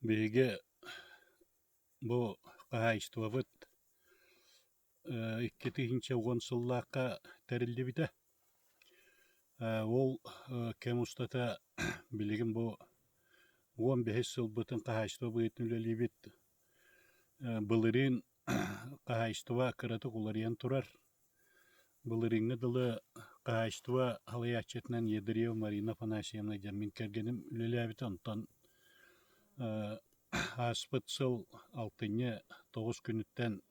Биһиги бу хаһаистыбыт 2010 сыллаакка териллибите. Ол кем устата билигин бу 15 сылбытын хаһаистыба быытын үлелибит. Былырын хаһаистыба кыраты куларыян турар. Былырыҥҥа дылы хаһаистыба халыяччытынан Едыреева Марина Афанасьевна дьэммин кэргэним үлелээбит онтон аспыт сыл 6-9 күнүттэн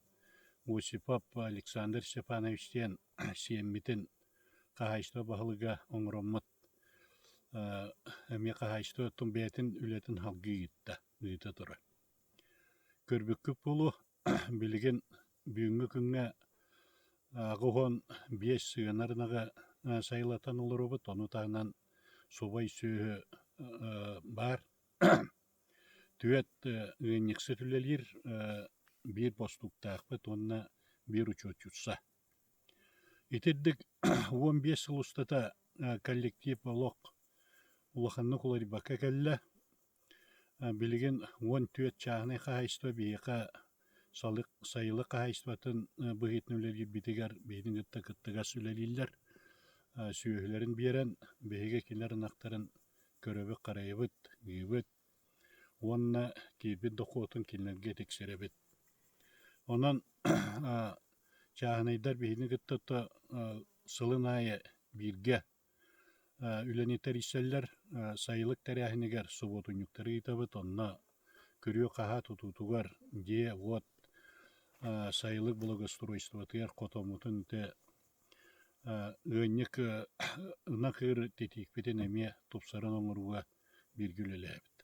Осипов Александр Степановичтен сиэммитин хаһаистыба баһылыга оҥороммут эмиэ хаһаистыба тум бээтин үлэтин халгыйытта ыыта тура. Көрбүккүп булу билигин бүгүҥҥү күҥҥэ агуһон биэс сыанарынага сайылатан олоробут, ону таанан субай сүүһү бар. Түөт ыанньыксы түлэлиир биир постуктаахпыт, онна биир учетчутса. Итирдик 15 сыл устата коллектив олох улаханны куларибакка кэллэ. Билигин 10 түөт чааһына хаһаистыба биһиэхэ сайылык хаһаистыбатын быһыытын үлэлиирбитигэр биһиниң ытта кыттыгас үлэлииллэр сүүһүлэрин биэрэн биһиги кинэр ынахтарын көрөбүт, харайыбыт, гыыбыт, уонна киирбит дохуотун кинилэргэ тиксэрэбит. Онон чааһынайдар биһиниң ытта сылын аайы бииргэ үлэнитэр исэллэр сайылык тэрээхинигэр субуотунньуктары ыйтабыт, онно көрүө хаһаа тутуутугар дьиэ вот сайылык благоустройствотыгар хотомутун ите ыанньык ына кыыр титиикпитин эмиэ тупсарын оҥоруга бииргэ үлэлээбит.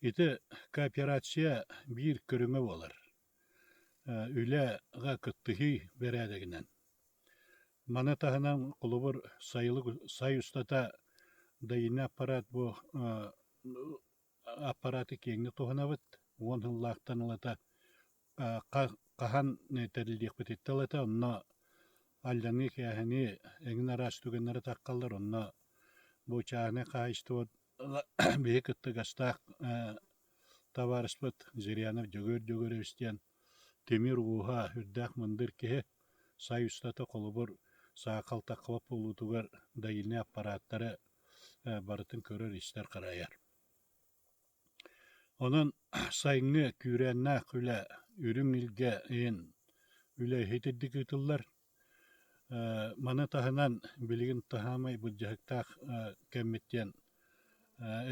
Ити кооперация биир көрүҥө буолар. Үлэҕэ кыттыһый бэрээдэгинэн. Мана таһынан кулубур сай устата дайыны аппарат бу аппараты киэҥҥи туһунабыт, уон хыллаахтан ылата хаһан тэрилиэхпититте ылата, онно алланы киэһини эҥин араас түгэннэрэ таххаллар, онно бу чааһына хаһаистыба биһи кыттыгастаах табаарыспыт Зырянов дьөгөр-дьөгөрөбүстиэн Темир Уха үрдээх мындыр киһи сай устата колубур саакалтаххыбап булуутугар дайыны аппараттары барытын көрөр истер харайар. Онон сайыҥҥы күүрээннээх үлэ үрүҥ илгэ иин үлэ иһитирдик ыытыллар. Мана таһынан билигин таһаамай былдьаһыктаах кэммиттиэн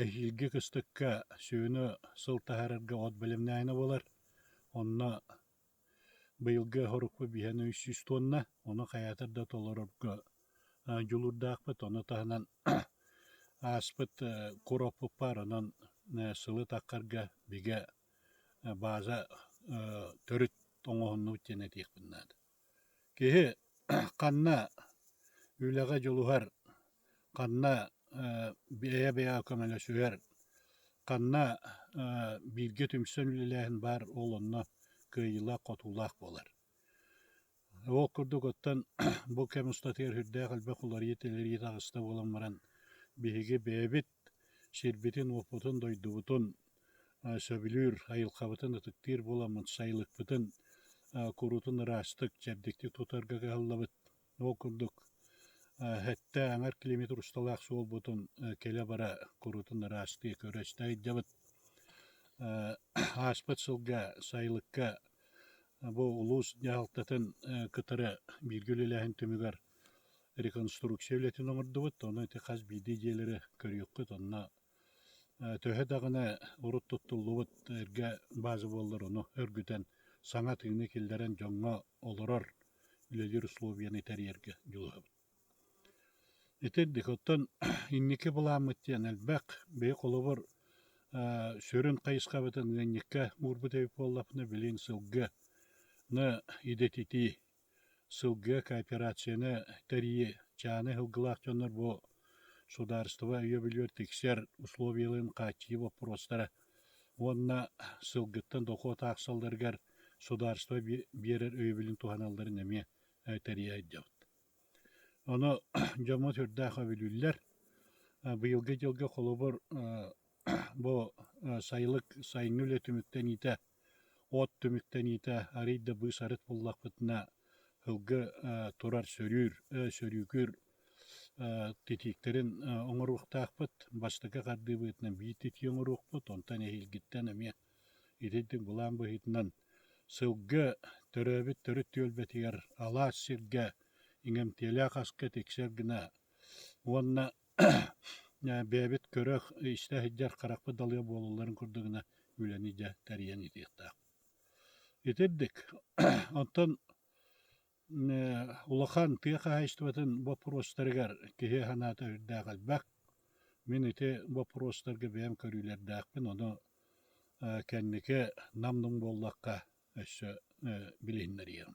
эһиилги кыстыкка сүүнү сыл таһаарарга от билимнээна болар. Онно быйылга хорукпу биһэн 300 тонна, ону хаятар да толорорго дьулурдаахпыт, ону таһынан ааспыт куроппуппар, онон сылы таккарга бигэ бааза төрүт оҥоһуннубут диэн этиихпиннаада. Киһи ханна үлэҕэ дьулуһар, ханна бэйэ көмөлөсүгэр, ханна бииргэ түмсэн үлэлээһин баар ол онно кыайыылаах, хотуулаах буолар. Ол курдук оттон бу кэм устатыгар хүрдээх элбэх уларыйы телэрии таҕыста буоламмаран биһиги бэйэбит сирбитин уоппутун дойдубутун сөбүлүүр айылхабытын ытыктыыр буоламмыт сайылыкпытын курутун ыраастык чэбдиктик тутарга кыһаллабыт. Ол курдук хэтtä аҥар километр усталаах суолбутун келэ бара курутун ыраастыы көрөстэ айдьабыт. Ааспыт сылга сайылыкка бу улуус дьаалтатын кытары бииргэ үлэлээһин түмүгэр реконструкция үлэтин оҥордубут, ону ити хас биидии диэлэри көрүөххүт, онно төһө даҕаны урут туттуллубут эргэ баазы буоллар, ону өргүтэн саҥа тыыны киллэрэн дьоҥҥо олорор үлэлиир условияны тэриэргэ дьулуһабыт. Итирдик оттон инники булааммыт диэн элбэх бэйэ холобур сөрүн хайыскабытын ыанньыкка уурбут эбит буоллаппына билин сылга на идетити сылга кооперацияны тэрии чааны хылгылаах дьоннор бу сударство үйө билүөр тиксер условияларын хаачии вопростара уонна сылгыттан дохуо таахсалларыгар сударство биэрэр өйөбүлүн туханалларын эмиэ тэрии айдьабыт. Ону дьомо түрдээх өбүлүүллэр быйылгы дьылга холобур бу сайылык сайынгүле түмүктен ите от түмүктен ите арыйда бу сарыт буллакпытына хылгы турар сөрүүкүр тетиктерин оңоруктаакпыт бастыка кардыбытынан биитит оңоруукпут онтан эхилгиттен эме итидик булаан быһытынан сылгы төрөбүт төрүт түөлбетигер алаас сиргэ иңемтиэлээх хаска тиксер гына уонна бэбит көрөх истэ хыджар харакпы далыя буолуларын курдугуна үлэни дьэ тәрийэн итиэхтээх итирдик онтон улахан тыаха хайстыбатын вопростарыгар киһи ханаата үрдээх албак мен ити вопростарга бэм көрүүлэрдээхпин ону кэннике намнуң буоллакка өссө билиһиннэрийэм